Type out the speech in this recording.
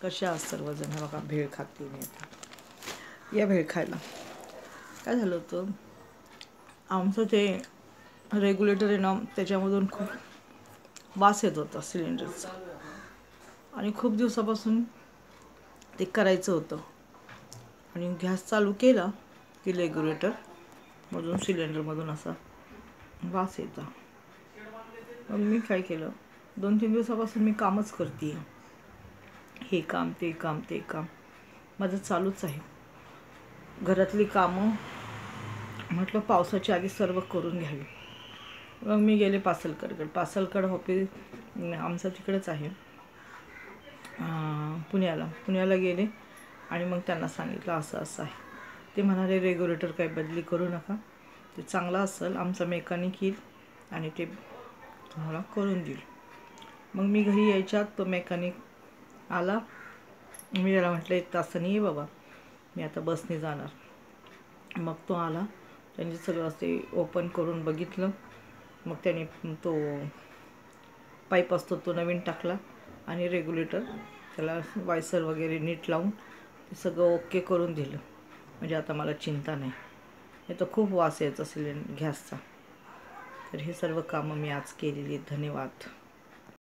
कशा आहात सर्वजण? हे बघा भेळ खाते मी आता. या भेळ खायला. काय झालं होतं, आमचं ते रेग्युलेटर आहे ना, त्याच्यामधून खूप वास येत होता सिलेंडरचा. आणि खूप दिवसापासून ते करायचं होतं. आणि गॅस चालू केला की रेग्युलेटरमधून सिलेंडरमधून असा वास येतो. मग मी काय केलं, 2-3 दिवसापासून मी कामच करते. हे काम ते काम ते काम माझं चालूच आहे. घरातली कामं म्हटलं पावसाच्या आधी सर्व करून घ्यावी. मग मी गेले पासलकडे. पासलकड ऑफिस आमचं तिकडेच आहे, पुण्याला गेले. आणि मग त्यांना सांगितलं असं असं आहे. ते म्हणाले रेग्युलेटर काही बदली करू नका, ते चांगलं असेल, आमचा मेकॅनिक येईल आणि ते तुम्हाला करून देईल. मग मी घरी यायच्यात तो मेकॅनिक आला. मी त्याला म्हटलं 1 तासाने ये बाबा, मी आता बसने जाणार. मग तो आला, त्यांनी सगळं असे ओपन करून बघितलं. मग त्याने तो पाईप असतो तो नवीन टाकला आणि रेग्युलेटर त्याला वायसर वगैरे नीट लावून ते सगळं ओके करून दिलं. म्हणजे आता मला चिंता नाही. हे तर खूप वास यायचा गॅसचा. तर हे सर्व कामं मी आज केलेली. धन्यवाद.